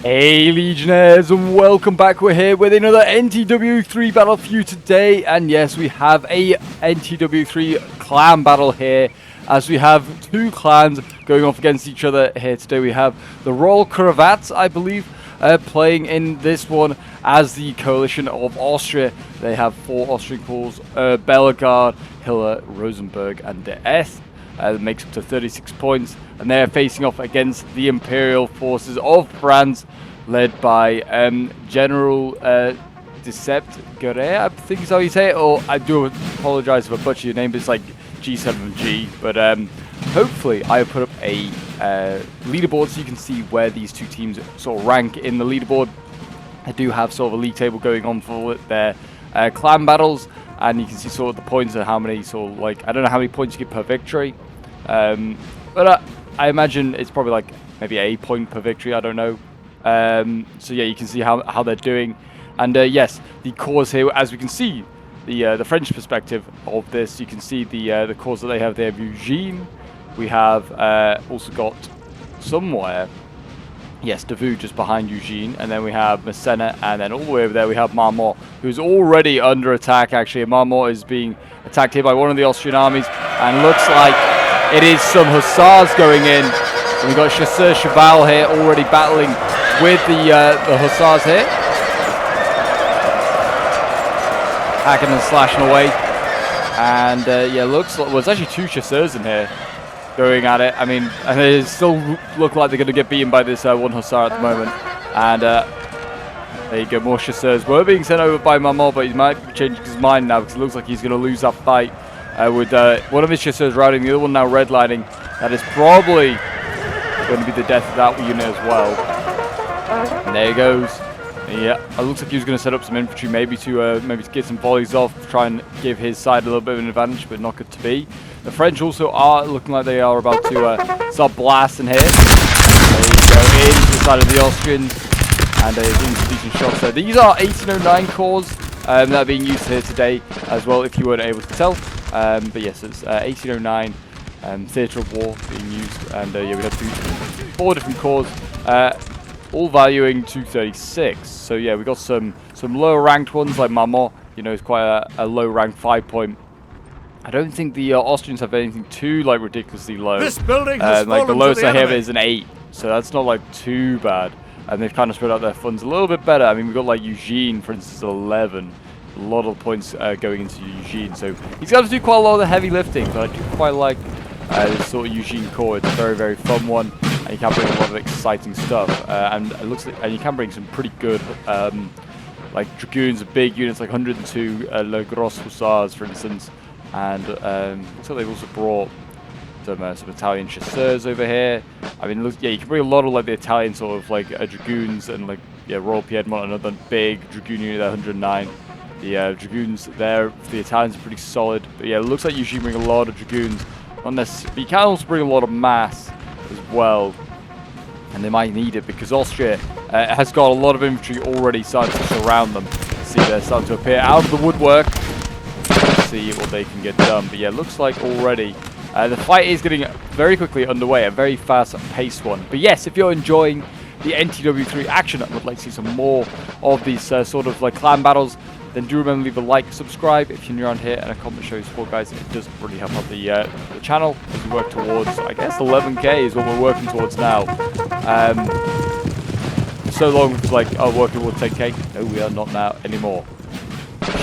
Hey Legionnaires, and welcome back. We're here with another NTW 3 battle for you today, and yes, we have a NTW 3 clan battle here, as we have two clans going off against each other here today. We have the Royal Cravats, I believe, playing in this one as the coalition of Austria. They have 4 Austrian calls, Bellegarde, Hiller, Rosenberg, and De Est. That makes up to 36 points, and they're facing off against the Imperial forces of France, led by General Decept Guerre, I think is how you say it, or I do apologize if I butcher your name, but it's like G7G, but hopefully I put up a leaderboard so you can see where these two teams sort of rank in the leaderboard. I do have sort of a league table going on for their clan battles, and you can see sort of the points and how many sort of like, I don't know how many points you get per victory, but I imagine it's probably like maybe a point per victory, I don't know. So yeah, you can see how they're doing, and yes, the cause here, as we can see the French perspective of this, you can see the cause that they have there, Eugene. We have also got somewhere, yes, Davut just behind Eugene, and then we have Masséna, and then all the way over there we have Marmont, who's already under attack actually. Marmont is being attacked here by one of the Austrian armies, and looks like it is some hussars going in. And we've got Chasseur Cheval here already battling with the hussars here. Hacking and slashing away. And yeah, looks like, well, there's actually 2 chasseurs in here going at it. I mean, and they still look like they're going to get beaten by this one hussar at the moment. And there you go, more chasseurs were being sent over by Marmont, but he might be changing his mind now because it looks like he's going to lose that fight with one of his chasseurs routing, the other one now redlining. That is probably going to be the death of that unit as well. And there he goes. Yeah, it looks like he was going to set up some infantry, maybe to get some volleys off, try and give his side a little bit of an advantage, but not good to be. The French also are looking like they are about to start blasting here. There you go, into the side of the Austrians, and getting some decent shots there. These are 1809 cores that are being used here today as well, if you weren't able to tell. But yes, it's 1809 Theatre of War being used, and yeah, we have 4 different cores. All valuing 236. So yeah, we got some lower ranked ones like Marmont. You know, it's quite a low rank 5-point. I don't think the Austrians have anything too like ridiculously low. This building has like the lowest I have enemy. is an 8, so that's not like too bad. And they've kind of spread out their funds a little bit better. I mean, we've got like Eugene, for instance, 11. A lot of points going into Eugene, so he's got to do quite a lot of the heavy lifting. But I do quite like this sort of Eugene core. It's a very, very fun one. And you can bring a lot of exciting stuff, and it looks like, and you can bring some pretty good, like dragoons, big units like 102 Le Gros Hussars, for instance, and looks like they've also brought some Italian chasseurs over here. I mean, look, yeah, you can bring a lot of like the Italian sort of like dragoons, and like yeah, Royal Piedmont, another big dragoon unit there, 109. The dragoons there for the Italians are pretty solid, but yeah, it looks like you should bring a lot of dragoons. Not necessarily, but you can also bring a lot of mass as well, and they might need it because Austria has got a lot of infantry already starting to surround them. See, they're starting to appear out of the woodwork. Let's see what they can get done. But yeah, it looks like already the fight is getting very quickly underway, a very fast-paced one. But yes, if you're enjoying the NTW3 action and would like to see some more of these sort of like clan battles, then do remember to leave a like, subscribe if you're new around here, and a comment to show your support, guys. It does really help out the channel as we work towards, I guess, 11k is what we're working towards now. So long it was like, oh, working towards 10k. No, we are not now anymore.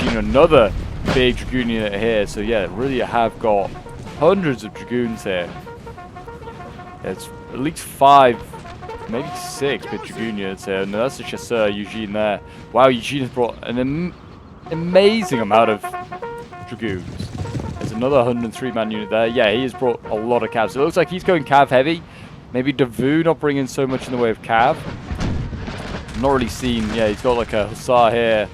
Seeing another big dragoon unit here, so yeah, really have got hundreds of dragoons here. It's at least 5, maybe 6 big dragoon units here, and that's the chasseur Eugene there. Wow, Eugene has brought an amazing amount of dragoons. There's another 103-man unit there. Yeah, he has brought a lot of cavs. It looks like he's going cav heavy. Maybe Davut not bringing so much in the way of cav. Not really seen. Yeah, he's got like a hussar here.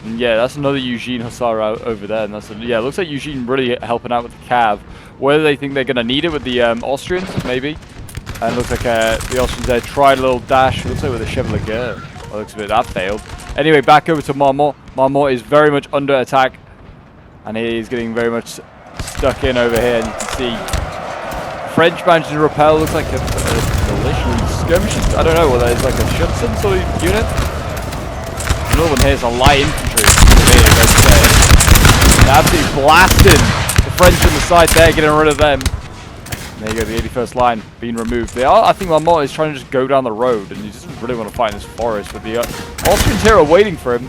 And yeah, that's another Eugene hussar out over there. And that's yeah, it looks like Eugene really helping out with the cav. Whether they think they're going to need it with the Austrians, maybe. And it looks like the Austrians there tried a little dash. It looks like with the Chevalier. Well, looks a bit that failed. Anyway, back over to Marmont. Marmont is very much under attack, and he is getting very much stuck in over here. And you can see French managed to repel. Looks like a deliciously skirmishers. I don't know whether it's like a Schutzen sort of unit. Another one here is a light infantry. They're absolutely blasting the French on the side there, getting rid of them. And there you go, the 81st line being removed. I think Marmont is trying to just go down the road, and he doesn't really want to fight in this forest. But the Austrians here are waiting for him.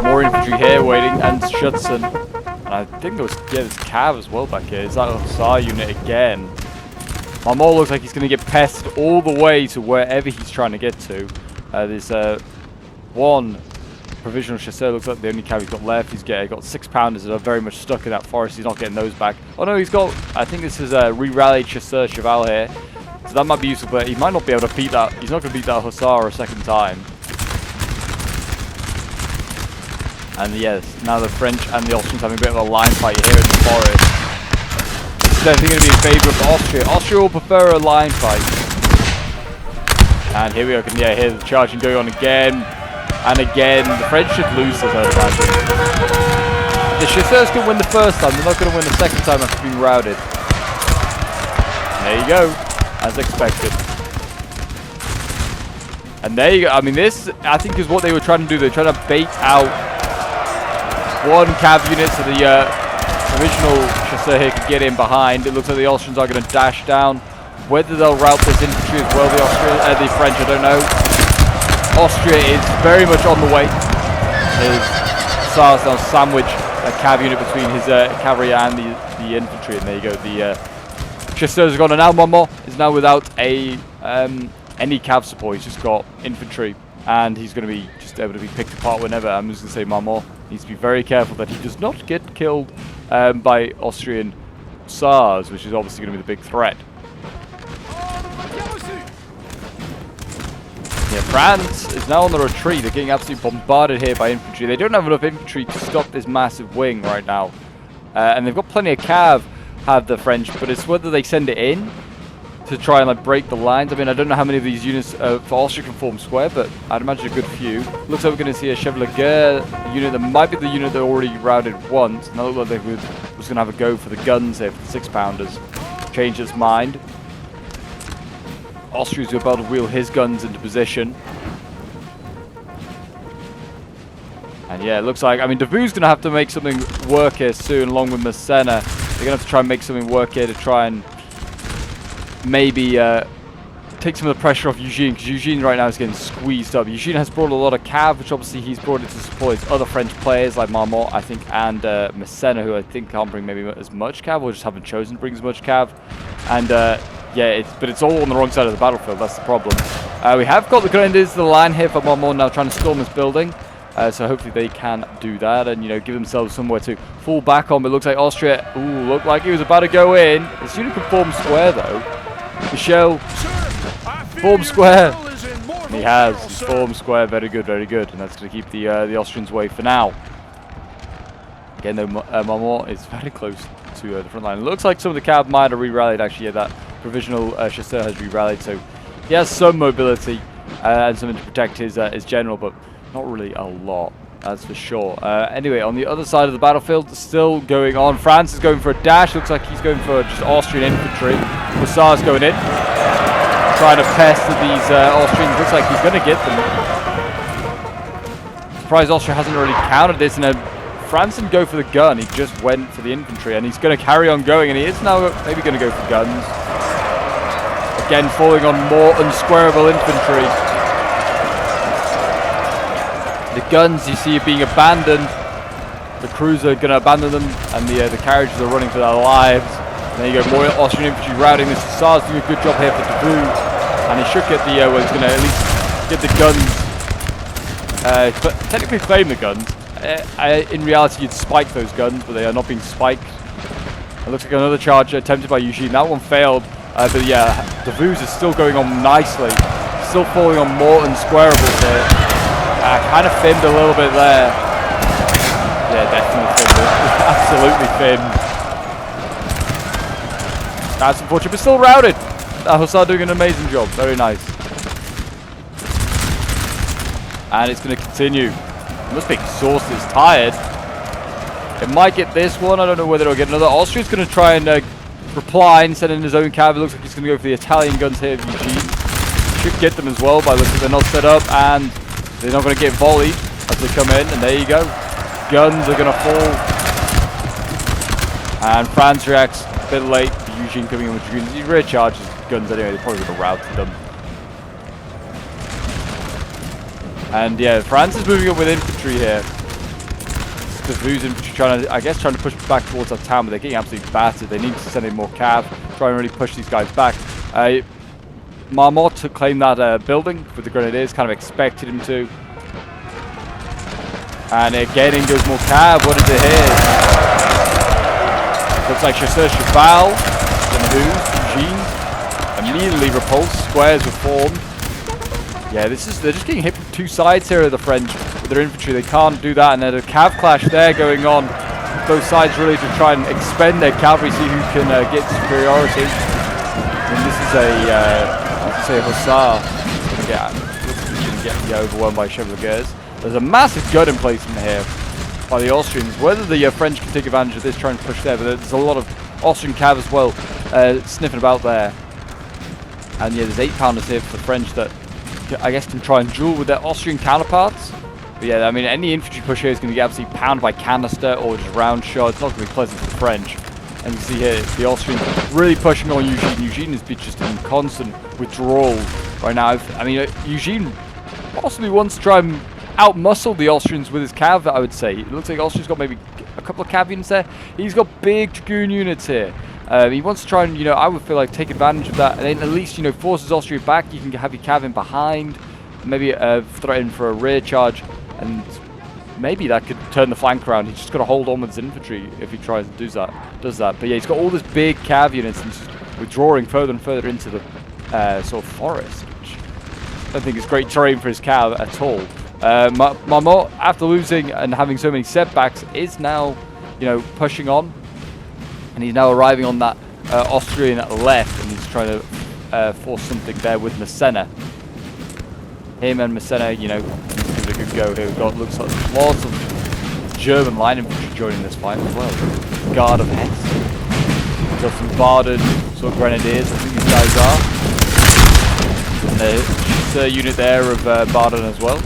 More infantry here waiting, and Schutzen. And I think there was, there's Cav as well back here. Is that a Hussar unit again? Marmont looks like he's going to get pestered all the way to wherever he's trying to get to. There's one provisional chasseur, looks like the only cav he's got left. He's got 6 pounders that are very much stuck in that forest. He's not getting those back. Oh no, he's got, I think this is a re-rallied chasseur cheval here. So that might be useful, but he might not be able to beat that. He's not going to beat that hussar a second time. And yes, now the French and the Austrians having a bit of a line fight here in the forest. This is definitely going to be in favour of Austria. Austria will prefer a line fight. And here we are, yeah, here's the charging going on again. And again, the French should lose this, I'd imagine. The chasseurs can win the first time, they're not going to win the second time after being routed. There you go, as expected. And there you go, I mean this, I think is what they were trying to do. They're trying to bait out one cav unit so the original chasseur here could get in behind. It looks like the Austrians are going to dash down. Whether they'll rout this infantry as well, the French, I don't know. Austria is very much on the way. His Hussars now sandwich a cav unit between his cavalry and the infantry, and there you go. The chasseurs are gone, and now Marmont is now without any cav support. He's just got infantry, and he's going to be just able to be picked apart whenever. I'm just going to say Marmont needs to be very careful that he does not get killed by Austrian Hussars, which is obviously going to be the big threat. Yeah, France is now on the retreat. They're getting absolutely bombarded here by infantry. They don't have enough infantry to stop this massive wing right now. And they've got plenty of cav, have the French, but it's whether they send it in to try and like break the lines. I mean, I don't know how many of these units for Austria can form square, but I'd imagine a good few. Looks like we're going to see a Chevalier unit that might be the unit that already routed once. And that looked like they was going to have a go for the guns here for the 6 pounders. Changed its mind. Austria's about to wheel his guns into position. And yeah, it looks like, I mean, Davout's going to have to make something work here soon, along with Massena. They're going to have to try and make something work here to try and maybe take some of the pressure off Eugene, because Eugene right now is getting squeezed up. Eugene has brought a lot of cav, which obviously he's brought it to support his other French players like Marmont, I think, and Massena, who I think can't bring maybe as much cav, or just haven't chosen to bring as much cav. And yeah, but it's all on the wrong side of the battlefield. That's the problem. We have got the grenadiers to the line here for Marmont now, trying to storm this building. So hopefully they can do that and, you know, give themselves somewhere to fall back on. But it looks like Austria, looked like he was about to go in. This unit can form square though. Michel, form square. And he has. He's formed square. Very good, very good. And that's going to keep the Austrians away for now. Again, though, Marmont is very close to the front line. It looks like some of the cav might have re-rallied. Actually, yeah, that provisional chasseur has re-rallied, so he has some mobility and something to protect his general, but not really a lot, that's for sure. Anyway, on the other side of the battlefield, still going on. France is going for a dash. Looks like he's going for just Austrian infantry. Hussars going in, trying to pester these Austrians. Looks like he's going to get them. Surprised Austria hasn't already countered this, and France didn't go for the gun. He just went for the infantry, and he's going to carry on going, and he is now maybe going to go for guns. Again, falling on more unsquareable infantry. The guns you see are being abandoned. The crews are going to abandon them, and the carriages are running for their lives. And there you go, more Austrian infantry routing. This Hussar's doing a good job here for Davout, and he should get the, well, he's going to at least get the guns. But technically claim the guns. In reality, you'd spike those guns, but they are not being spiked. It looks like another charge attempted by Eugene. That one failed. But yeah, Davout is still going on nicely. Still falling on more unsquareables here. Kind of thinned a little bit there. Yeah, definitely thinned. Absolutely thinned. That's unfortunate, but still routed. Hussar doing an amazing job. Very nice. And it's going to continue. It must be exhausted. It's tired. It might get this one. I don't know whether it'll get another. Austria's going to try and reply and send in his own cav. It looks like he's going to go for the Italian guns here of Eugene. should get them as well by looking. They're not set up, and they're not going to get volleyed as they come in. And there you go. Guns are going to fall. And France reacts a bit late. Eugene coming in with dragoons. He rear charges guns anyway. They probably would have routed them. And yeah, France is moving up with infantry here. Davout's infantry trying to push back towards that town, but they're getting absolutely battered. They need to send in more cav, try and really push these guys back. Marmot to claim that building with the grenadiers, kind of expected him to. And again, in goes more cav. What is it here? Looks like Chasseur Cheval, Eugene, immediately repulsed. Squares were formed. Yeah, they're just getting hit from two sides here of the French with their infantry. They can't do that, and there's a cav clash there going on. Both sides really to try and expend their cavalry, see who can get superiority. And this is a hussar going to get overwhelmed by chevaliers. There's a massive gun emplacement here by the Austrians. Whether the French can take advantage of this, try and push there, but there's a lot of Austrian cav as well sniffing about there. And yeah, there's 8-pounders here for the French that I guess can try and duel with their Austrian counterparts. But yeah, I mean, any infantry push here is going to get absolutely pounded by canister or just round shot. It's not going to be pleasant for the French. And you see here, the Austrians really pushing on Eugene. Eugene is just in constant withdrawal right now. I mean, Eugene possibly wants to try and outmuscle the Austrians with his cav, I would say. It looks like Austria's got maybe a couple of cav units there. He's got big dragoon units here. He wants to try and, I would feel like take advantage of that, and then at least, forces Austria back. You can have your cav in behind, maybe threaten for a rear charge, and maybe that could turn the flank around. He's just got to hold on with his infantry if he tries to do that. But yeah, he's got all this big cav units, and he's just withdrawing further and further into the sort of forest, which I don't think is great terrain for his cav at all. Marmot, after losing and having so many setbacks, is now, pushing on. And he's now arriving on that Austrian left, and he's trying to force something there with Massena. Him and Massena, give it a good go here. We've got, looks like lots of German line infantry joining this fight as well. Guard of Hesse. We've got some Baden sort of grenadiers, I think these guys are. And there's a unit there of Baden as well.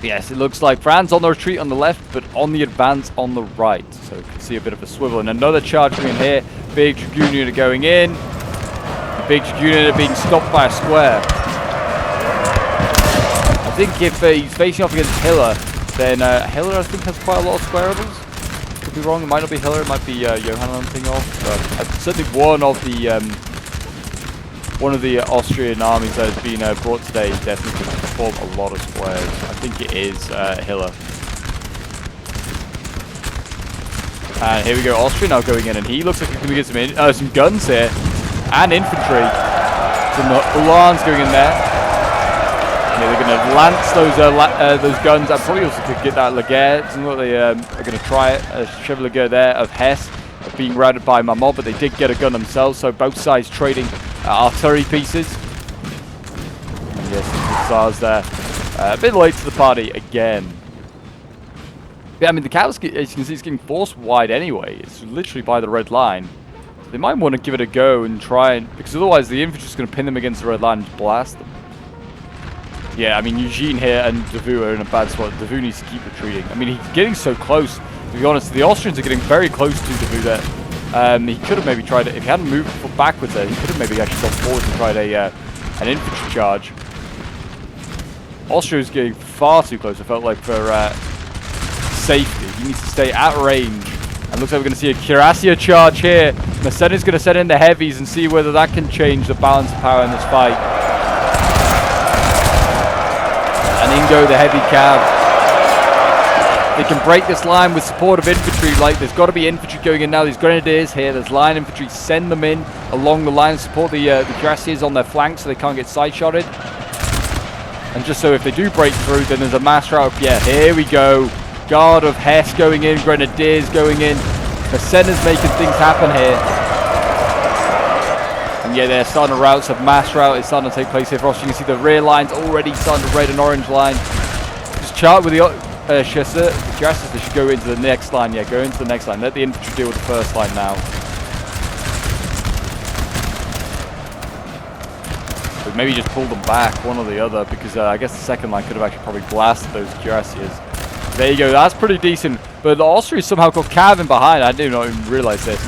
Yes, it looks like France on the retreat on the left, but on the advance on the right. So you can see a bit of a swivel. And another charge coming in here. Big dragoon unit going in. The big dragoon unit being stopped by a square. I think if he's facing off against Hiller, then Hiller, I think, has quite a lot of squarables. Could be wrong. It might not be Hiller. It might be Johann I'm thinking of. But certainly one of the Austrian armies that has been brought today definitely can perform a lot of squares. I think it is Hiller. And here we go, Austria now going in, and he looks like he's going to get some guns here, and infantry. Some Uhlans going in there. Yeah, they're going to lance those guns. I probably also could get that Laguerre. Doesn't look like they are going to try it. Chevalier there of Hesse being routed by Marmot, but they did get a gun themselves, so both sides trading artillery pieces. And yes, the Hussars there. A bit late to the party again. Yeah, I mean, the cav, as you can see, is getting forced wide anyway. It's literally by the red line. So they might want to give it a go and try and... because otherwise the infantry is going to pin them against the red line and just blast them. Yeah, I mean, Eugene here and Davout are in a bad spot. Davout needs to keep retreating. I mean, he's getting so close. To be honest, the Austrians are getting very close to Davout there. He could have maybe tried it. If he hadn't moved backwards there, he could have maybe actually gone forward and tried an infantry charge. Austria is getting far too close, I felt like, for safety. He needs to stay at range. And looks like we're going to see a cuirassier charge here. Massena's going to send in the heavies and see whether that can change the balance of power in this fight. And in go the heavy cav. They can break this line with support of infantry. Like, there's got to be infantry going in now. These grenadiers here, there's line infantry. Send them in along the line. Support the cuirassiers on their flanks so they can't get side-shotted. And just so if they do break through, then there's a mass rout. Yeah, here we go. Guard of Hesse going in. Grenadiers going in. Massena's making things happen here. And yeah, they're starting to rout. So mass rout is starting to take place here for us. You can see the rear lines already starting to red and orange line. Just chart with the Chasseur. The cuirassiers, they should go into the next line. Yeah, go into the next line. Let the infantry deal with the first line now. maybe just pull them back, one or the other, because I guess the second line could have actually probably blasted those cuirassiers. There you go, that's pretty decent. But the Austrians somehow got Cav in behind. I did not even realize this.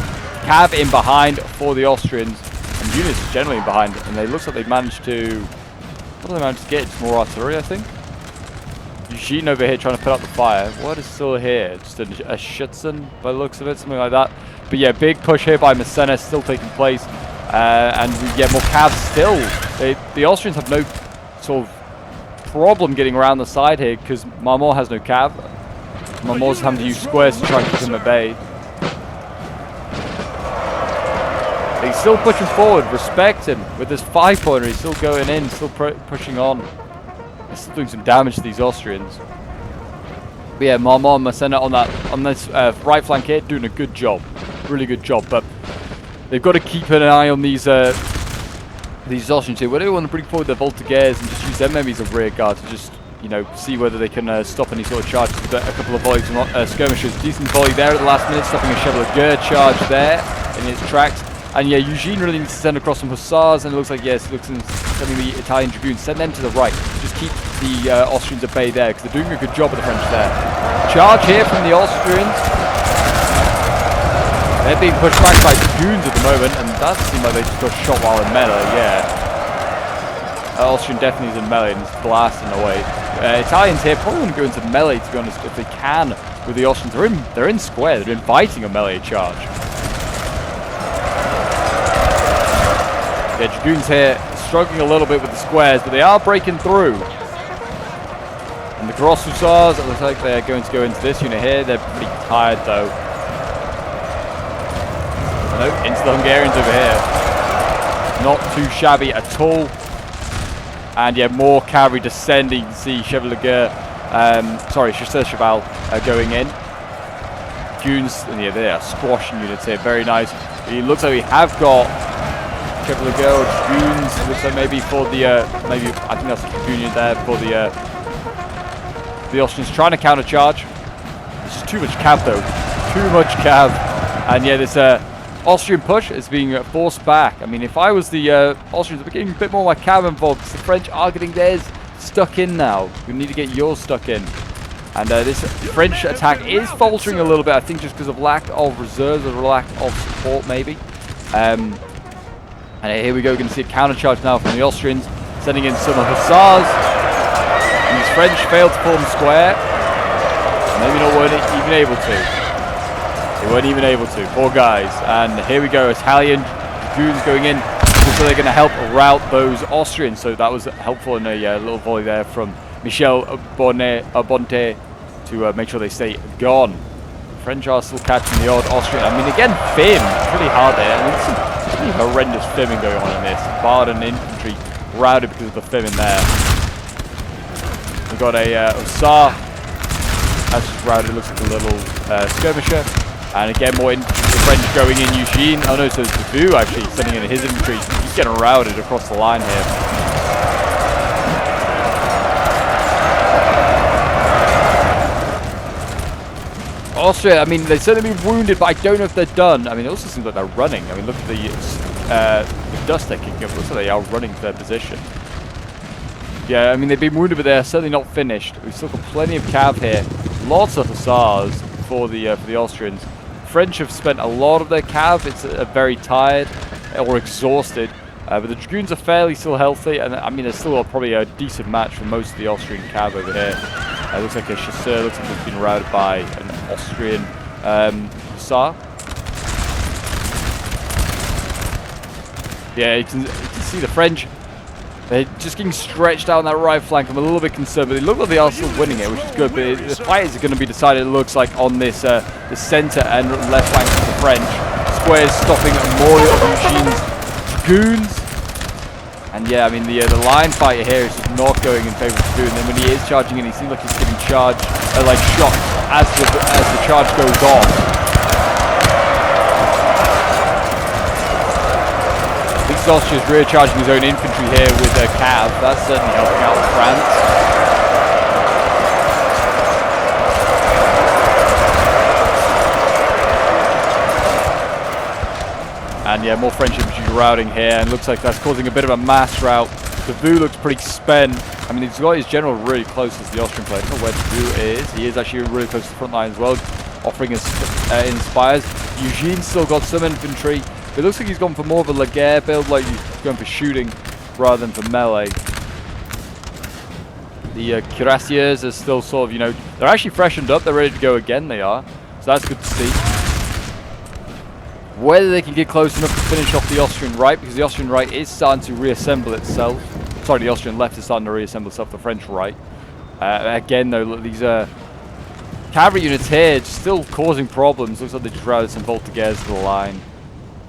Cav in behind for the Austrians, and units generally in behind. And it looks like they've managed to... What do they manage to get? It's more artillery, I think. Eugene over here trying to put out the fire. What is still here? Just a Schützen by the looks of it, something like that. But yeah, big push here by Massena still taking place. And we get more Cavs still. The Austrians have no sort of problem getting around the side here because Marmont has no Cav. Marmont's having to use squares to try and keep him at bay. He's still pushing forward. Respect him with this 5-pointer. He's still going in, still pushing on. He's still doing some damage to these Austrians. But yeah, Marmont and Massena on this right flank here doing a good job, really good job. But they've got to keep an eye on these Austrians here. Where they want to bring forward their Voltigeurs and just use them maybe as a rear guard to just, you know, see whether they can stop any sort of charges with a couple of volleys from skirmishers. Decent volley there at the last minute, stopping a Chevalier charge there in its tracks. And yeah, Eugene really needs to send across some hussars, and it looks like, yes, it looks like sending the Italian dragoons, send them to the right. Just keep the Austrians at bay there, because they're doing a good job of the French there. Charge here from the Austrians. They're being pushed back by dragoons at the moment, and that seems like they just got shot while in melee, yeah. Austrian definitely is in melee and is blasting away. Italians here probably want to go into melee, to be honest, if they can, with the Austrians. They're in square, they're inviting a melee charge. Yeah, dragoons here struggling a little bit with the squares, but they are breaking through. And the Gros Hussars, it looks like they're going to go into this unit here. They're pretty tired though. No, into the Hungarians over here. Not too shabby at all. And yeah, more cavalry descending. You can see Chevalier, Chasseur Cheval going in. Dragoons, and yeah, they are squashing units here. Very nice. It looks like we have got Chevalier or dragoons. Looks like maybe for the I think that's a dragoon unit there for the Austrians trying to counter charge. It's just too much cav though. Too much cav. And yeah, this Austrian push is being forced back. I mean, if I was the Austrians, I'd be getting a bit more like cav involved, because the French are getting theirs stuck in now. We need to get yours stuck in. And this French attack is faltering a little bit, I think, just because of lack of reserves or lack of support, maybe. And here we go, we're going to see a counter charge now from the Austrians, sending in some hussars. And these French failed to form square. Maybe not weren't even able to. They weren't even able to, poor guys. And here we go, Italian dragoons going in, so they're going to help rout those Austrians. So that was helpful in a little volley there from Michel Bonte to make sure they stay gone. French are still catching the odd Austrian. I mean, again, Fim, pretty hard there. I mean, some pretty horrendous Fimming going on in this. Baden infantry routed because of the Fimming there. We've got a Hussar. That's just routed, looks like a little skirmisher. And again, more the French going in. Eugene. Oh no, so it's Vu actually sending in his infantry. He's getting routed across the line here. Austria, I mean, they've certainly been wounded, but I don't know if they're done. I mean, it also seems like they're running. I mean, look at the dust they're kicking up. It looks like they are running to their position. Yeah, I mean, they've been wounded, but they're certainly not finished. We've still got plenty of cav here. Lots of hussars for the Austrians. French have spent a lot of their cav. It's very tired or exhausted, but the dragoons are fairly still healthy, and I mean, there's still probably a decent match for most of the Austrian cav over here. It looks like a chasseur, looks like it's been routed by an Austrian hussar. Yeah, you can see the French. They're just getting stretched down that right flank. I'm a little bit concerned, but it looks like they are still winning it, which is good. But the fight is going to be decided, it looks like, on this the center and left flank of the French. Squares stopping more of Eugene's dragoons. And yeah, I mean, the line fighter here is just not going in favor of dragoon. And then when he is charging in, he seems like he's getting charged, like shot as the charge goes on. Austria is rear charging his own infantry here with a cav. That's certainly helping out France. And yeah, more French infantry routing here, and looks like that's causing a bit of a mass rout The VU looks pretty spent. I mean, he's got his general really close as the Austrian player. I don't know where the VU is. He is actually really close to the front line as well, offering us inspires. Eugene's still got some infantry. It looks like he's gone for more of a Laguerre build, like he's going for shooting rather than for melee. The cuirassiers are still sort of, you know, they're actually freshened up. They're ready to go again, they are. So that's good to see. Whether they can get close enough to finish off the Austrian right, because the Austrian right is starting to reassemble itself. Sorry, the Austrian left is starting to reassemble itself, the French right. Again, though, these cavalry units here just still causing problems. Looks like they just routed some Voltigeurs to the line.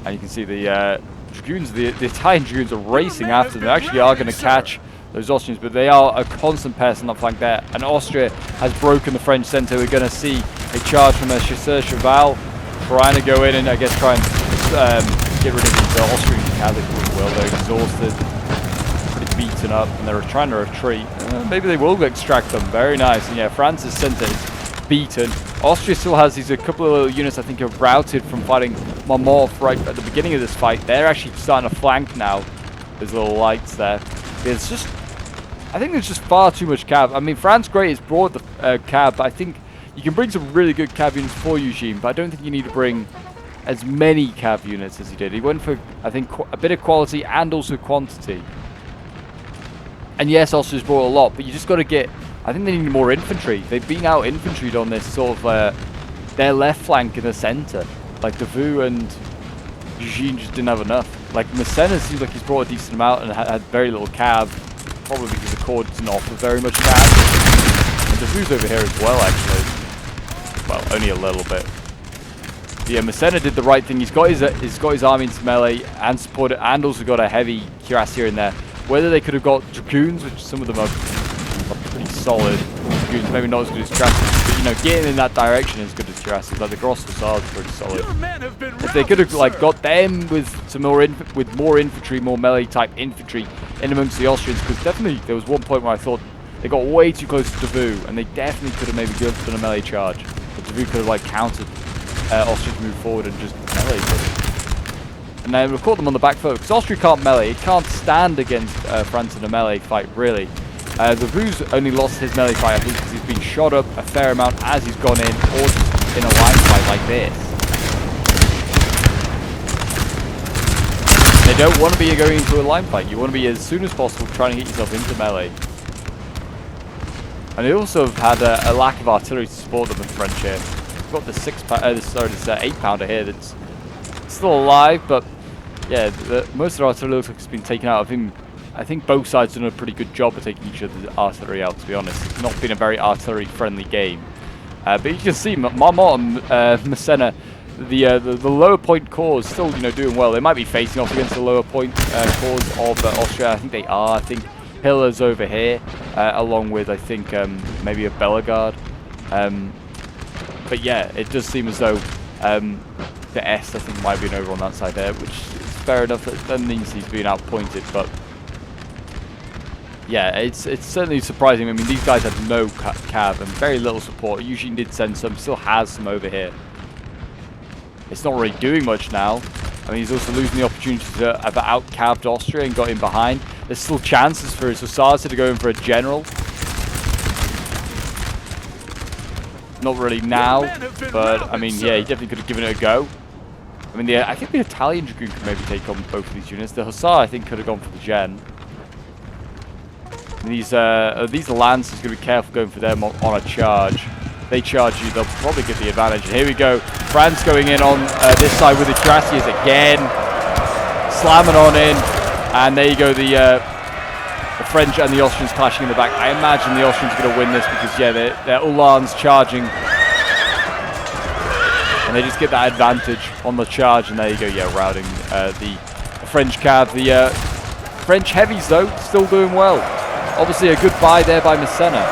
And you can see the Dragoons, the Italian Dragoons are racing after them. They actually are going to catch those Austrians, but they are a constant pest on that flank there. And Austria has broken the French centre. We're going to see a charge from a Chasseur Cheval trying to go in and, I guess, try and get rid of the Austrian cavalry as well. They're exhausted, pretty beaten up, and they're trying to retreat. Maybe they will extract them. Very nice. And yeah, France's centre is beaten. Austria still has a couple of little units I think are routed from fighting Montmorf right at the beginning of this fight. They're actually starting to flank now. There's little lights there. It's just, I think there's just far too much cav. I mean, France great has brought the cav, but I think you can bring some really good cav units for Eugene, but I don't think you need to bring as many cav units as he did. He went for, I think, a bit of quality and also quantity. And yes, Austria's brought a lot, but you just got to get, I think they need more infantry. They've been out infanteried on this sort of, their left flank in the centre. Like the VU and Eugene just didn't have enough. Like Massena seems like he's brought a decent amount and had very little cav, probably because the corps doesn't offer very much cav. And the VU's over here as well, actually. Well, only a little bit. But yeah, Massena did the right thing. He's got his army into melee and supported, and also got a heavy cuirassier in there. Whether they could have got dragoons, which some of them are pretty solid. Dragoons, maybe not as good as cuirassiers, but you know, getting in that direction is good as cuirassiers. Like the Gros Hussards are pretty solid. If they could have like got them with some more more infantry, more melee type infantry in amongst the Austrians, because definitely there was one point where I thought they got way too close to the VU, and they definitely could have maybe done a melee charge. But the VU could have like countered Austria to move forward and just melee them. And then we've caught them on the back foot, because Austria can't melee. It can't stand against France in a melee fight, really. The VU's only lost his melee fight, I think, because he's been shot up a fair amount as he's gone in, or just in a line fight like this. They don't want to be going into a line fight. You want to be, as soon as possible, trying to get yourself into melee. And they also have had a lack of artillery to support them, the French here. We've got this 8-pounder here that's still alive, but yeah, most of the artillery looks like it's been taken out of him. I think both sides have done a pretty good job of taking each other's artillery out, to be honest. It's not been a very artillery-friendly game. But you can see Marmont and Massena, the lower point corps still, you know, doing well. They might be facing off against the lower point corps of Austria. I think they are. I think Hiller's over here, along with, I think, maybe a Bellegarde. But yeah, it does seem as though the S, I think, might be over on that side there, which is fair enough. That means he's being outpointed, but yeah, it's certainly surprising. I mean, these guys have no cav and very little support. Eugene did send some, still has some over here. It's not really doing much now. I mean, he's also losing the opportunity to have out-caved Austria and got in behind. There's still chances for his Hussars to go in for a general. Not really now, but I mean, yeah, he definitely could have given it a go. I mean, I think the Italian Dragoon could maybe take on both of these units. The Hussar, I think, could have gone for the gen. These Lancers, going to be careful going for them on a charge. They charge you, they'll probably get the advantage. And here we go, France going in on this side with the cuirassiers again, slamming on in, and there you go, the French and the Austrians clashing in the back. I imagine the Austrians are going to win this because, yeah, they're Uhlans charging, and they just get that advantage on the charge, and there you go, yeah, routing the French cav. The French heavies, though, still doing well. Obviously a good buy there by Massena.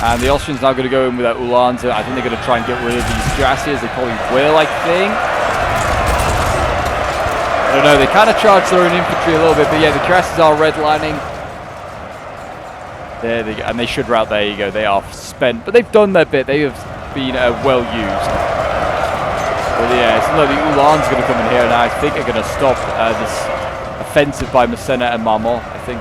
And the Austrians now going to go in with that Uhlans. I think they're going to try and get rid of these cuirassiers. They probably will, I think. I don't know, they kind of charge their own infantry a little bit, but yeah, the cuirassiers are redlining. There they go, and they should rout, there you go, they are spent. But they've done their bit, they have been well used. But yeah, it's like the Uhlans going to come in here, and I think are going to stop this offensive by Massena and Marmont, I think.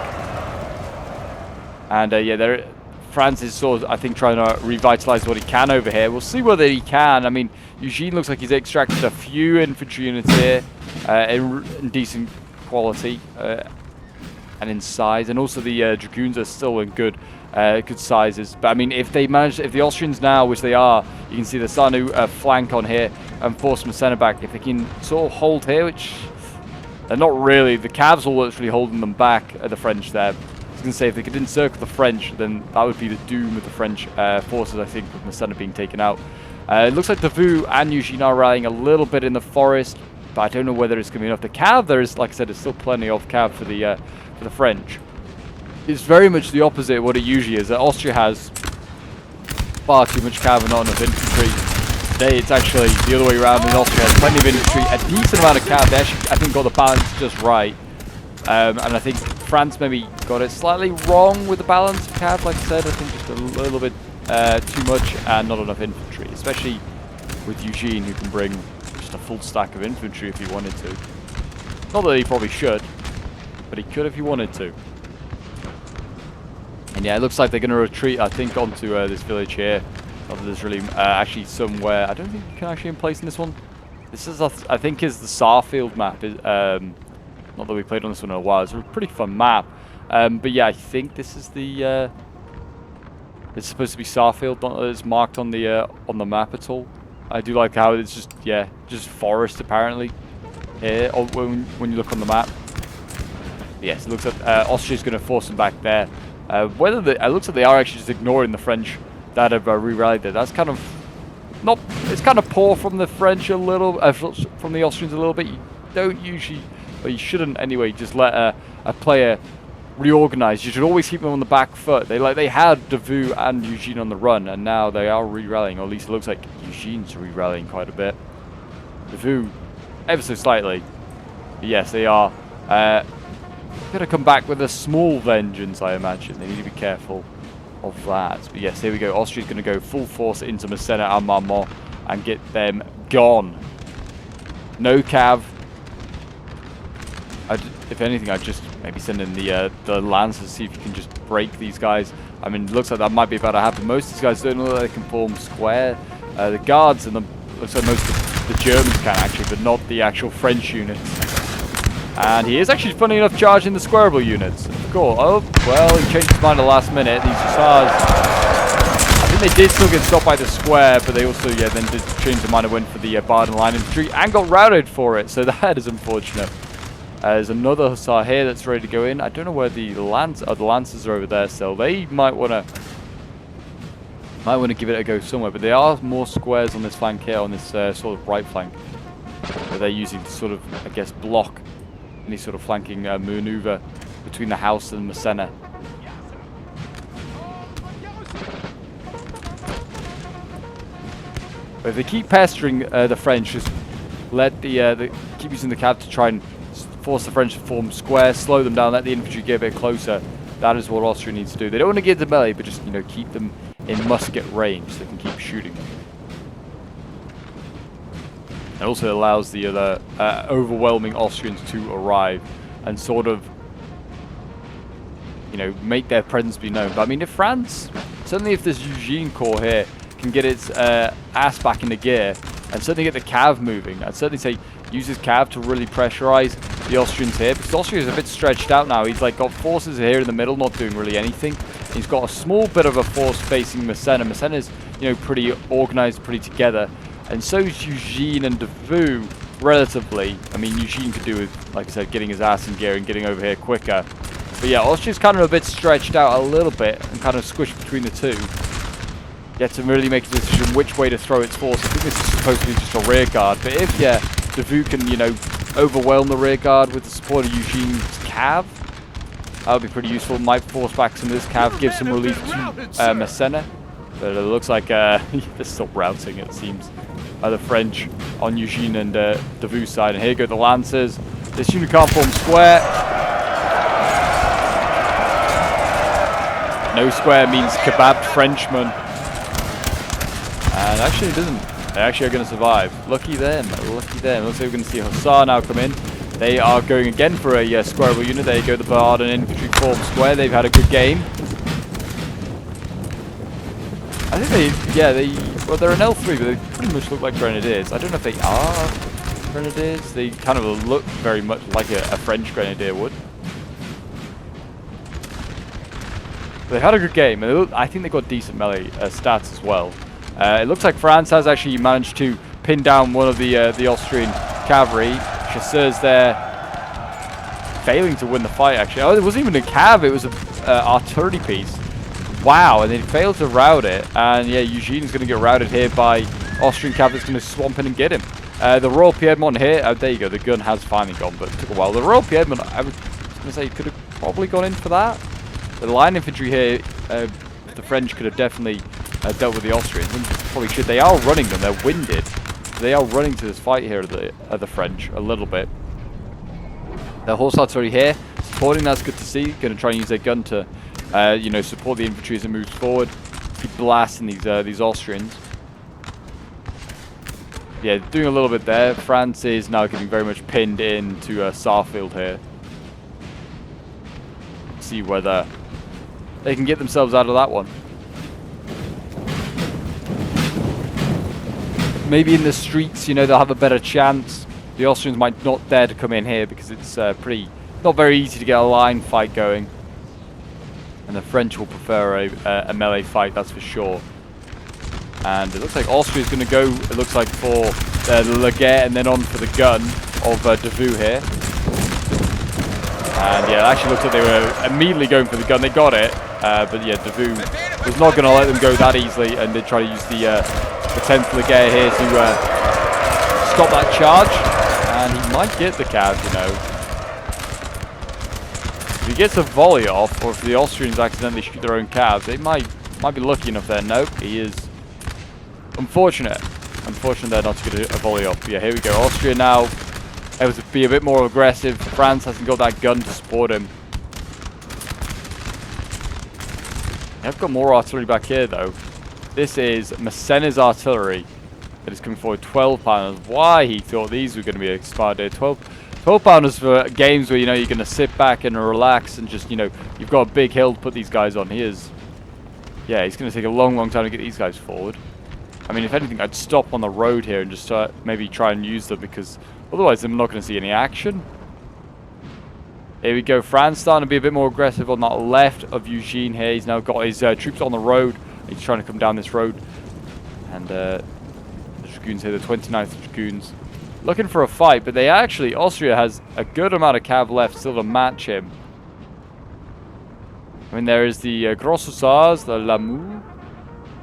And yeah, France is sort of, I think, trying to revitalize what he can over here. We'll see whether he can. I mean, Eugene looks like he's extracted a few infantry units here in decent quality and in size, and also the dragoons are still in good sizes. But I mean, if the Austrians now, which they are, you can see they're starting to flank on here and force Massena back. If they can sort of hold here, which they're not really, the Cavs are literally holding them back, the French there. I was going to say, if they could encircle the French, then that would be the doom of the French forces, I think, with Massena being taken out. It looks like Davout and Eugene are rallying a little bit in the forest, but I don't know whether it's going to be enough. The Cav, there is, like I said, there's still plenty of Cav for the French. It's very much the opposite of what it usually is. Austria has far too much Cav and not enough infantry. Today, it's actually the other way around. In Austria has plenty of infantry, a decent amount of Cav. They actually, I think, got the balance just right. And I think France maybe got it slightly wrong with the balance of Cav, like I said. I think just a little bit too much and not enough infantry, especially with Eugene, who can bring just a full stack of infantry if he wanted to. Not that he probably should, but he could if he wanted to. And yeah, it looks like they're going to retreat, I think, onto this village here. Not that there's really actually somewhere. I don't think you can actually in place in this one. This is, I think, is the Saalfield map. Not that we played on this one in a while. It's a pretty fun map. But yeah, I think this is the. It's supposed to be Saalfield. Not that it's marked on the map at all. I do like how it's just forest apparently here when you look on the map. But yes, it looks like Austria's going to force them back there. It looks like they are actually just ignoring the French that have re-rallied there. That's kind of not. It's kind of poor from the French a little, from the Austrians a little bit. You don't usually, but you shouldn't anyway. Just let a player reorganize. You should always keep them on the back foot. They had Davout and Eugene on the run, and now they are re-rallying. Or at least it looks like Eugene's re-rallying quite a bit. Davout, ever so slightly. But yes, they are. Going to come back with a small vengeance, I imagine. They need to be careful of that. But yes, here we go. Austria's going to go full force into Massena and Marmont and get them gone. No Cav. If anything, I'd just maybe send in the Lancers to see if you can just break these guys. I mean, it looks like that might be about to happen. Most of these guys don't look like they can form square. The guards and looks like most of the Germans can actually, but not the actual French units. And he is actually, funny enough, charging the squareable units. Cool. Oh, well, he changed his mind at the last minute. These hussars, I think they did still get stopped by the square, but they also, yeah, then did change their mind and went for the Baden line infantry and got routed for it. So that is unfortunate. There's another hussar here that's ready to go in. I don't know where the Lancers are over there still. They might want to give it a go somewhere, but there are more squares on this flank here, on this sort of right flank, that they're using to sort of, I guess, block any sort of flanking maneuver between the house and Massena. But if they keep pestering the French, just let keep using the Cav to try and force the French to form squares, slow them down, let the infantry get a bit closer. That is what Austria needs to do. They don't want to get to melee, but just, you know, keep them in musket range so they can keep shooting. It also allows the overwhelming Austrians to arrive and sort of, you know, make their presence be known. But I mean, if France, certainly if this Eugene Corps here can get its ass back into gear and certainly get the Cav moving, I'd certainly say use his Cav to really pressurize the Austrians here, because Austria is a bit stretched out now. He's like got forces here in the middle not doing really anything. He's got a small bit of a force facing Massena. Massena is, you know, pretty organized, pretty together. And so is Eugene and Davout, relatively. I mean, Eugene could do with, like I said, getting his ass in gear and getting over here quicker. But yeah, Austria's kind of a bit stretched out a little bit and kind of squished between the two. Yet to really make a decision which way to throw its force. I think this is supposed to be just a rear guard. But if, yeah, Davout can, you know, overwhelm the rear guard with the support of Eugene's Cav, that would be pretty useful. Might force back some of this Cav, give some relief to Massena. But it looks like they're still routing, it seems. The French on Eugene and Davout's side. And here go the Lancers. This unit can't form square. No square means kebabbed Frenchman. And actually it doesn't. They actually are going to survive. Lucky them. Lucky them. Looks like we're going to see Hussar now come in. They are going again for a squareable unit. There you go, the Bard and infantry form square. They've had a good game. I think well, they're an L3, but they pretty much look like Grenadiers. I don't know if they are Grenadiers. They kind of look very much like a French Grenadier would. They had a good game. I think they got decent melee stats as well. It looks like France has actually managed to pin down one of the Austrian cavalry. Chasseurs there, failing to win the fight actually. Oh, it wasn't even a cav, it was an artillery piece. Wow, and they failed to rout it. And yeah, Eugene's going to get routed here by Austrian cav that's going to swamp in and get him. The Royal Piedmont here, there you go, the gun has finally gone, but it took a while. The Royal Piedmont, I was going to say, could have probably gone in for that. The line infantry here, the French could have definitely dealt with the Austrians, and probably should. They are running them, they're winded. They are running to this fight here, the French, a little bit. The horse artillery here, supporting, that's good to see. Going to try and use their gun to, support the infantry as it moves forward. Keep blasting these Austrians. Yeah, doing a little bit there. France is now getting very much pinned into Saalfield here. See whether they can get themselves out of that one. Maybe in the streets, they'll have a better chance. The Austrians might not dare to come in here because it's not very easy to get a line fight going. And the French will prefer a melee fight, that's for sure. And it looks like Austria's going to go, it looks like, for the Laguerre and then on for the gun of Davout here. And yeah, it actually looks like they were immediately going for the gun. They got it, but yeah, Davout was not going to let them go that easily, and they try to use the 10th Laguerre here to stop that charge. And he might get the cav, If he gets a volley off, or if the Austrians accidentally shoot their own cav, they might be lucky enough there. Nope, he is unfortunate they're not to get a volley off. But yeah, here we go. Austria now able to be a bit more aggressive. France hasn't got that gun to support him. I've got more artillery back here though. This is Massena's artillery that is coming forward. 12 pounders. Why he thought these were going to be expired here. 12 pounders for games where you're going to sit back and relax and just you've got a big hill to put these guys on. He's going to take a long time to get these guys forward. I mean, if anything, I'd stop on the road here and just maybe try and use them, because otherwise I'm not going to see any action. Here we go. France starting to be a bit more aggressive on that left of Eugene here. He's now got his troops on the road. He's trying to come down this road. And the Dragoons here, the 29th Dragoons, looking for a fight. But Austria has a good amount of cav left still to match him. I mean, there is the Gros Hussars, the Lamour.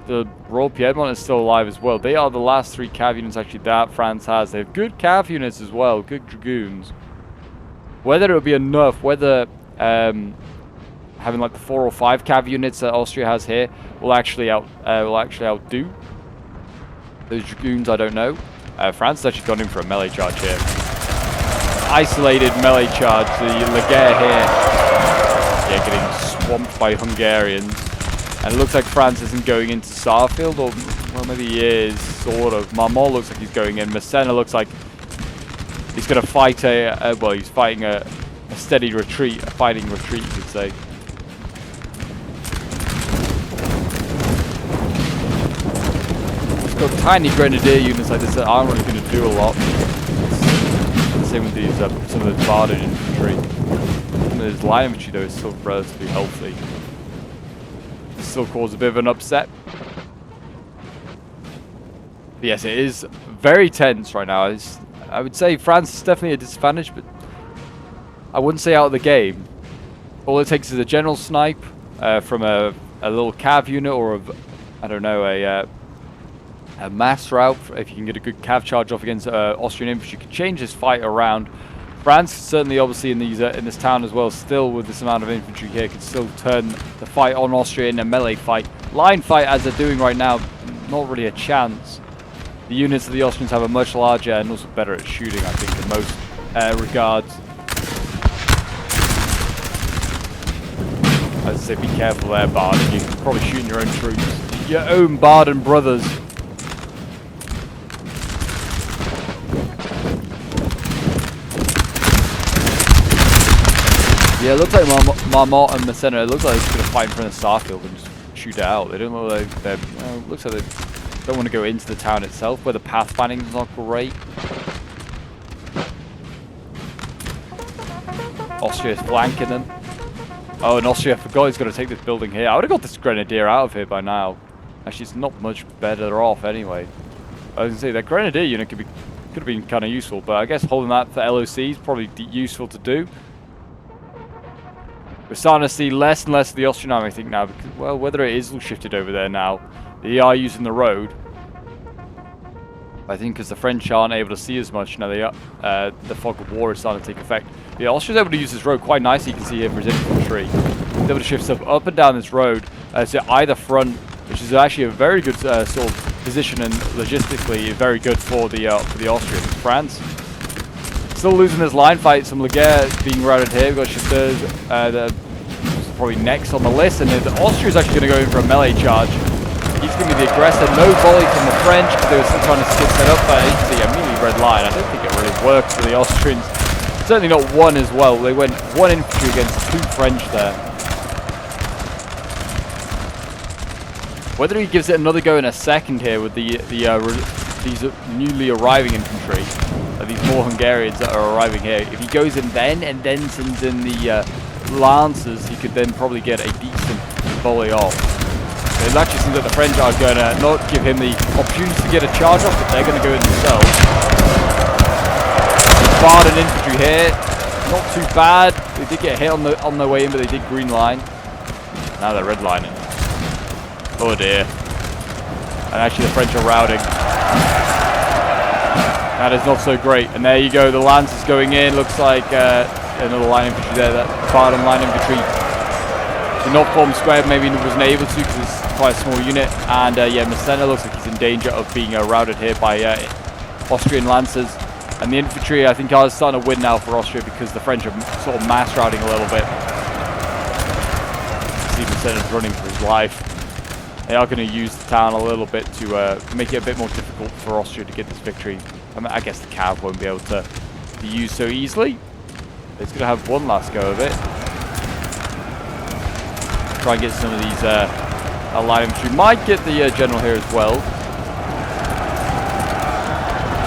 The Royal Piedmont is still alive as well. They are the last 3 cav units actually that France has. They have good cav units as well, good Dragoons. Whether it'll be enough, whether having like the 4 or 5 cav units that Austria has here will actually outdo those Dragoons, I don't know. France has actually gone in for a melee charge here. Isolated melee charge. The Laguerre here, getting swamped by Hungarians. And it looks like France isn't going into Saalfield, or well, maybe he is, sort of. Marmont looks like he's going in. Massena looks like he's going to fight he's fighting a steady retreat, a fighting retreat, you could say. He's got tiny grenadier units like this that aren't really going to do a lot. Same with these, some of the Barded infantry. Some of his line infantry, though, is still relatively healthy. Still cause a bit of an upset. But yes, it is very tense right now. I would say France is definitely a disadvantage, but I wouldn't say out of the game. All it takes is a general snipe from a little cav unit, or a mass route. If you can get a good cav charge off against Austrian infantry, you can change this fight around. France certainly, obviously, in this town as well, still with this amount of infantry here, can still turn the fight on Austria in a melee fight. Line fight, as they're doing right now, not really a chance. The units of the Austrians have a much larger and also better at shooting, I think, in most regards. As I say, be careful there, Bard. You're probably shooting your own troops. Your own Barden brothers. Yeah, it looks like Marmont and Massena, it looks like they're going to fight in front of Saalfield and just shoot it out. They don't look like they're... looks like they don't want to go into the town itself, where the path finding is not great. Austria's flanking them. Oh, and Austria, I forgot he's going to take this building here. I would have got this grenadier out of here by now. Actually, it's not much better off anyway. I was going to say, that grenadier unit could have been kind of useful, but I guess holding that for LOC is probably useful to do. We're starting to see less and less of the Austrian army, I think, now. Because, well, whether it is all shifted over there now, they are using the road. I think because the French aren't able to see as much now, the fog of war is starting to take effect. The Austrians able to use this road quite nicely. You can see here for his infantry. He's able to shift stuff up and down this road to either front, which is actually a very good sort of position and logistically very good for the Austrians. France still losing this line fight. Some Laguerre being routed here. We've got Chasseurs probably next on the list, and the Austria's actually going to go in for a melee charge. He's going to be the aggressor. No volley from the French because they were still trying to skid set up, but you can see a immediately red line. I don't think it really works for the Austrians. Certainly not one as well. They went one infantry against two French there. Whether he gives it another go in a second here with these newly arriving infantry, these more Hungarians that are arriving here, if he goes in then and then sends in the Lancers, he could then probably get a decent volley off. It actually seems that the French are going to not give him the opportunity to get a charge off, but they're going to go in themselves. Spartan infantry here, not too bad. They did get hit on their way in, but they did green line. Now they're red lining. Oh dear. And actually the French are routing. That is not so great. And there you go, the Lancers going in. Looks like another line infantry there, that Spartan line infantry. Did not form square, maybe wasn't able to because it's quite a small unit. And yeah, Massena looks like he's in danger of being routed here by Austrian Lancers. And the infantry, I think, are starting to win now for Austria because the French are sort of mass routing a little bit. See Massena's running for his life. They are going to use the town a little bit to make it a bit more difficult for Austria to get this victory. I mean, I guess the cav won't be able to be used so easily. It's going to have one last go of it. Try and get some of these allied infantry. Might get the general here as well.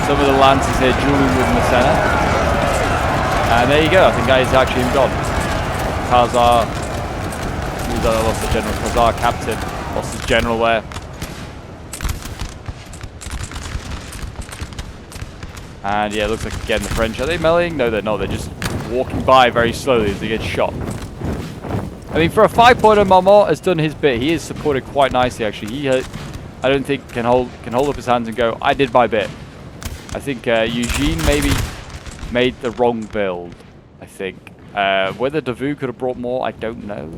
Some of the Lancers here dueling with Massena. And there you go. I think that is actually him gone. Khazar. Who's that? Lost the general. Khazar captain. Lost his general there. And yeah, it looks like again the French. Are they meleeing? No, they're not. They're just walking by very slowly as they get shot. I mean, for a 5-pointer, Marmont has done his bit. He is supported quite nicely, actually. He, I don't think, can hold up his hands and go, I did my bit. I think Eugene maybe made the wrong build, I think. Whether Davout could have brought more, I don't know.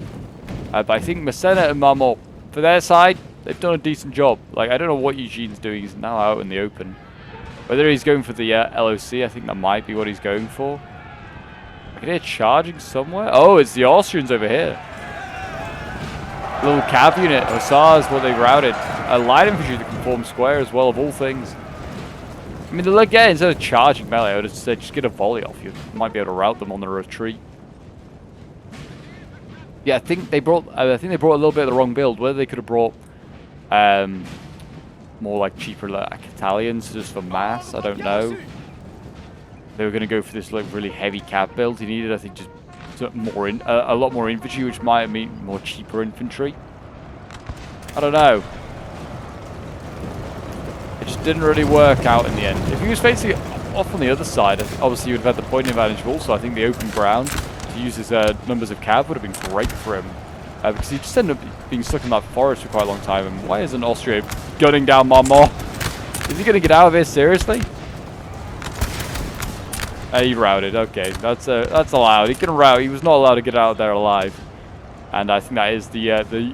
But I think Massena and Marmont, for their side, they've done a decent job. Like, I don't know what Eugene's doing. He's now out in the open. Whether he's going for the LOC, I think that might be what he's going for. I can hear charging somewhere. Oh, it's the Austrians over here. Little cav unit, Hussars, what they routed. A light infantry that can form square as well, of all things. I mean, again, instead of charging melee, I would have said just get a volley off. You might be able to rout them on the retreat. Yeah, I think they brought a little bit of the wrong build. Whether they could have brought more like cheaper like Italians just for mass, I don't know. They were going to go for this like really heavy cav build. He needed, I think, just more a lot more infantry, which might mean more cheaper infantry. I don't know. It just didn't really work out in the end. If he was facing off on the other side, obviously you would have had the point advantage, but also I think the open ground to use his numbers of cav would have been great for him. Because he just ended up being stuck in that forest for quite a long time. And why isn't Austria gunning down Marmont? Is he going to get out of here, seriously? He routed. Okay, that's allowed. He can rout. He was not allowed to get out of there alive. And I think that is the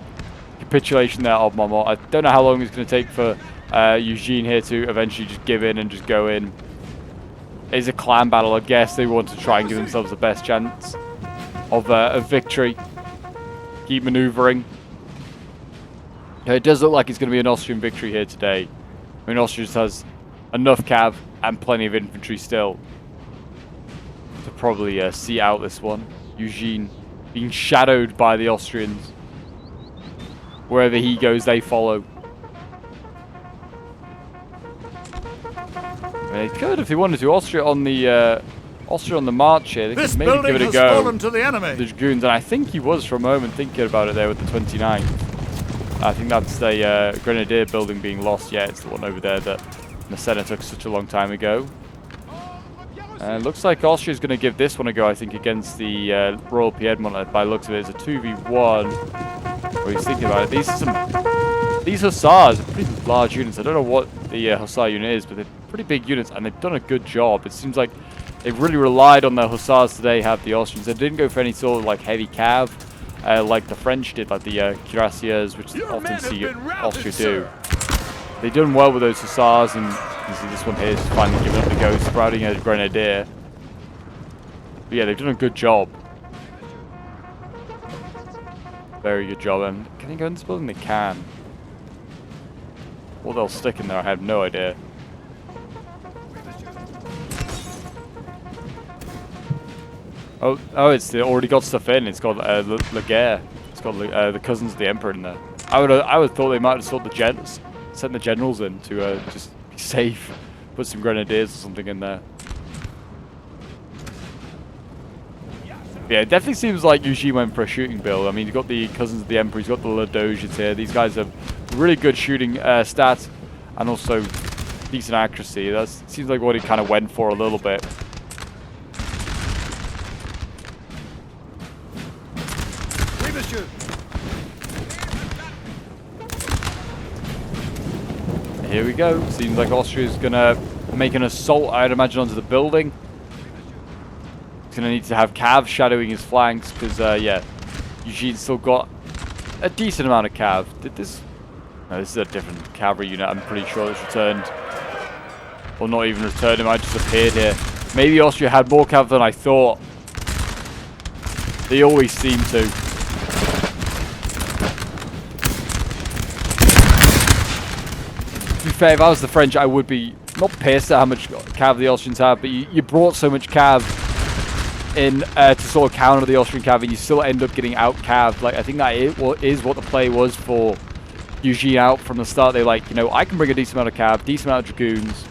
capitulation there of Marmont. I don't know how long it's going to take for Eugene here to eventually just give in and just go in. It's a clan battle. I guess they want to try and give themselves the best chance of victory. Keep maneuvering. It does look like it's going to be an Austrian victory here today. I mean, Austria just has enough cav and plenty of infantry still to probably see out this one. Eugene being shadowed by the Austrians. Wherever he goes, they follow. They could, if they wanted to, Austria on the march here. They could maybe give it a go. To the enemy. The Dragoons, and I think he was for a moment thinking about it there with the 29th. I think that's the Grenadier building being lost. Yeah, it's the one over there that Massena took such a long time ago. Looks like Austria's going to give this one a go, I think, against the Royal Piedmont. By the looks of it, it's a 2v1. What he's thinking about it. These Hussars are pretty large units. I don't know what the Hussar unit is, but they're pretty big units, and they've done a good job. It seems like they've really relied on their Hussars today, have the Austrians. They didn't go for any sort of like heavy cav, like the French did, like the cuirassiers, which you often see Austria do. They've done well with those Hussars, and you see this one here is finally giving up the ghost, sprouting a Grenadier. But yeah, they've done a good job. Very good job. And can they go in this building? They can. Or they'll stick in there, I have no idea. Oh, it's already got stuff in. It's got Le Guerre. It's got the cousins of the Emperor in there. I would have thought they might have sent the generals in to just be safe. Put some grenadiers or something in there. Yeah, it definitely seems like Eugene went for a shooting build. I mean, you've got the cousins of the Emperor, you've got the Ladoges here. These guys have really good shooting stats and also decent accuracy. That seems like what he kind of went for a little bit. Here we go. Seems like Austria's gonna make an assault, I'd imagine, onto the building. He's gonna need to have cav shadowing his flanks because, yeah, Eugene's still got a decent amount of cav. Did this? No, this is a different cavalry unit. I'm pretty sure it's returned, or not even returned. It might just appeared here. Maybe Austria had more cav than I thought. They always seem to. To be fair, if I was the French, I would be not pissed at how much cav the Austrians have, but you brought so much cav in to sort of counter the Austrian cav, and you still end up getting out caved. Like, I think that is what the play was for Eugene out from the start. They're like, you know, I can bring a decent amount of cav, decent amount of dragoons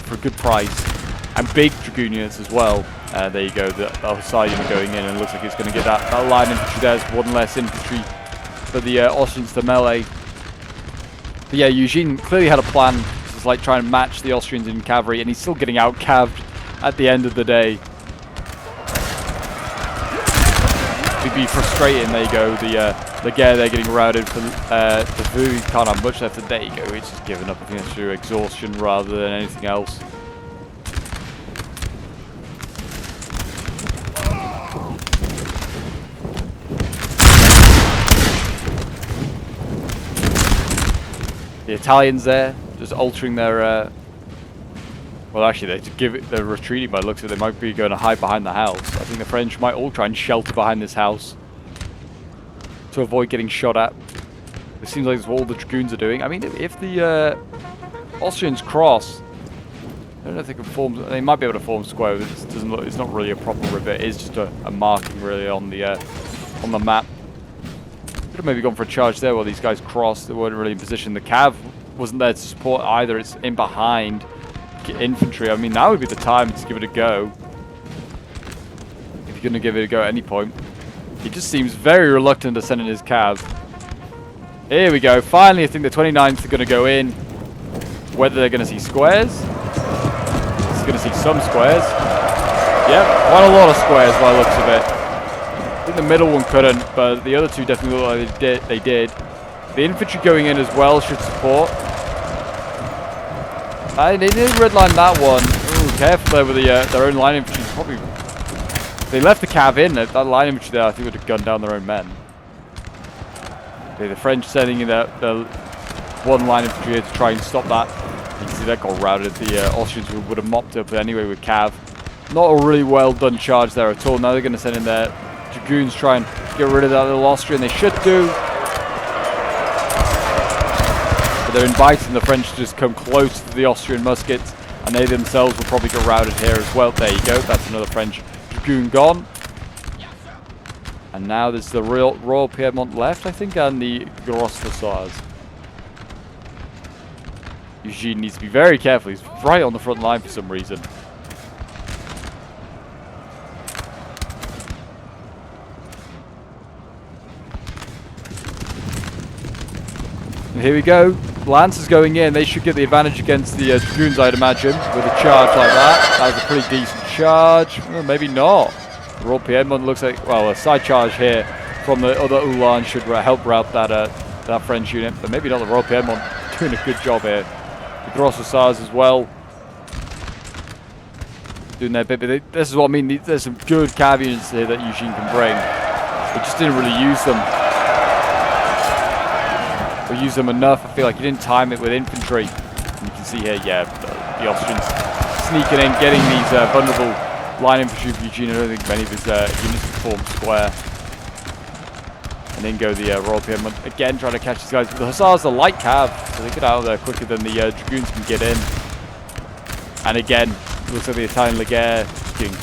for a good price, and big dragoon units as well. There you go, the Hussar unit going in, and it looks like it's going to get that line infantry. There's one less infantry for the Austrians to melee. But yeah, Eugene clearly had a plan. It's like trying to match the Austrians in cavalry, and he's still getting out caved at the end of the day. It'd be frustrating. There you go. The Guerre, they're getting routed for the Vu. He can't have much left. And there you go. He's just giving up. I think it's through exhaustion rather than anything else. The Italians there, just altering their, well actually they're retreating by the looks of it. They might be going to hide behind the house. I think the French might all try and shelter behind this house to avoid getting shot at. It seems like that's what all the dragoons are doing. I mean, if the Austrians cross, I don't know if they can form, they might be able to form square, but it doesn't look, it's not really a proper rivet. It is just a marking really on the map. Could have maybe gone for a charge there while these guys crossed. They weren't really in position. The cav wasn't there to support either. It's in behind infantry. I mean, now would be the time to give it a go. If you're going to give it a go at any point. He just seems very reluctant to send in his cav. Here we go. Finally, I think the 29th are going to go in. Whether they're going to see squares. He's going to see some squares. Yep, quite a lot of squares by the looks of it. I think the middle one couldn't, but the other two definitely look like they did. The infantry going in as well should support. They did redline that one. Ooh, careful there with their own line infantry. Probably, if they left the cav in, that line infantry there, I think would have gunned down their own men. Okay, the French sending in the one line infantry here to try and stop that. You can see that got routed. The Austrians would have mopped up anyway with cav. Not a really well done charge there at all. Now they're going to send in their dragoons, try and get rid of that little Austrian. They should do. But they're inviting the French to just come close to the Austrian muskets, and they themselves will probably get routed here as well. There you go. That's another French dragoon gone. And now there's the Royal Piedmont left, I think, and the Gros Hussars. Eugene needs to be very careful. He's right on the front line for some reason. And here we go. Lance is going in. They should get the advantage against the Dragoons, I'd imagine, with a charge like that. That was a pretty decent charge. Well, maybe not. Royal Piedmont looks like, well, a side charge here from the other Ulan should help rout that French unit, but maybe not. The Royal Piedmont doing a good job here. The Gros Hussars as well doing their bit, but this is what I mean. There's some good cav units here that Eugene can bring. They just didn't really use them. Or use them enough. I feel like he didn't time it with infantry. And you can see here, yeah, the Austrians sneaking in, getting these vulnerable line infantry of Eugene. I don't think many of his units can form square. And then go the Royal Piedmont again, trying to catch these guys. But the Hussars are light cav, so they get out of there quicker than the Dragoons can get in. And again, looks like the Italian Legere getting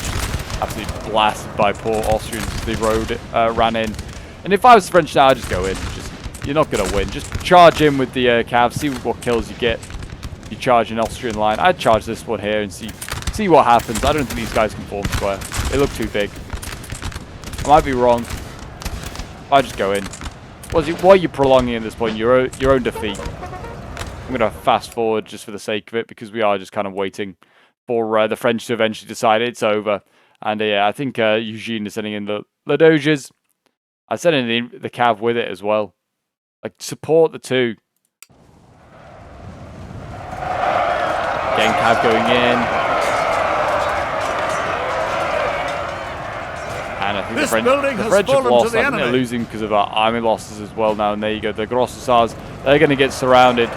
absolutely blasted by poor Austrians as they ran in. And if I was French now, I'd just go in. You're not going to win. Just charge in with the cav, see what kills you get. You charge an Austrian line. I'd charge this one here and see what happens. I don't think these guys can form square. They look too big. I might be wrong. I just go in. Why are you prolonging at this point? Your own defeat. I'm going to fast forward just for the sake of it, because we are just kind of waiting for the French to eventually decide it's over. And yeah, I think Eugene is sending in the Doges. I sent in the cav with it as well. Like, support the two. Again, cav going in. And I think the French have lost. I think they're losing because of our army losses as well now. And there you go. The Gros Hussars, they're going to get surrounded.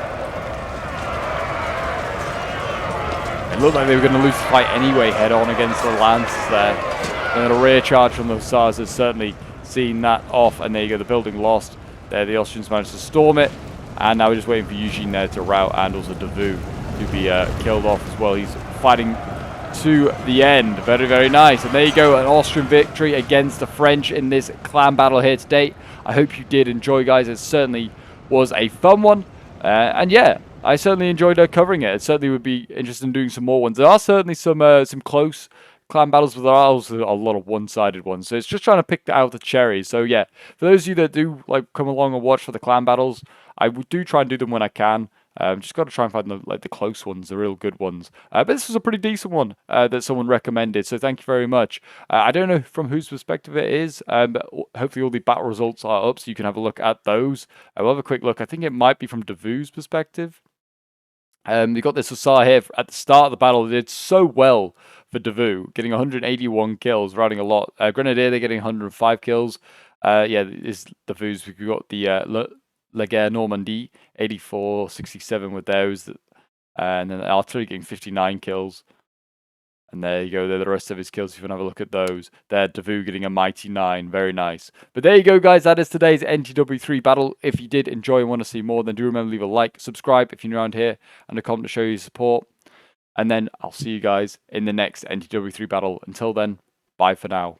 It looked like they were going to lose the fight anyway, head on against the Lances there. And a rear charge from the Hussars has certainly seen that off. And there you go. The building lost. There, the Austrians managed to storm it. And now we're just waiting for Eugene there to rout, and also Davout to be killed off as well. He's fighting to the end. Very, very nice. And there you go, an Austrian victory against the French in this clan battle here today. I hope you did enjoy, guys. It certainly was a fun one. And yeah, I certainly enjoyed covering it. It certainly would be interested in doing some more ones. There are certainly some close clan battles, but there are also a lot of one-sided ones. So it's just trying to pick out the cherries. So yeah, for those of you that do like come along and watch for the clan battles, I do try and do them when I can. Just got to try and find the close ones, the real good ones. But this was a pretty decent one that someone recommended, so thank you very much. I don't know from whose perspective it is, but hopefully all the battle results are up, so you can have a look at those. We'll have a quick look. I think it might be from Davout's perspective. You got this Hussar here at the start of the battle. They did so well for Davout, getting 181 kills, routing a lot. Grenadier, they're getting 105 kills. Yeah, it's Davout's. We've got the Legere Normandie, 84, 67 with those. And then Artillery getting 59 kills. And there you go. There are the rest of his kills if you want to have a look at those. There, Davout getting a mighty 9. Very nice. But there you go, guys. That is today's NTW3 battle. If you did enjoy and want to see more, then do remember to leave a like, subscribe if you're new around here, and a comment to show your support. And then I'll see you guys in the next NTW3 battle. Until then, bye for now.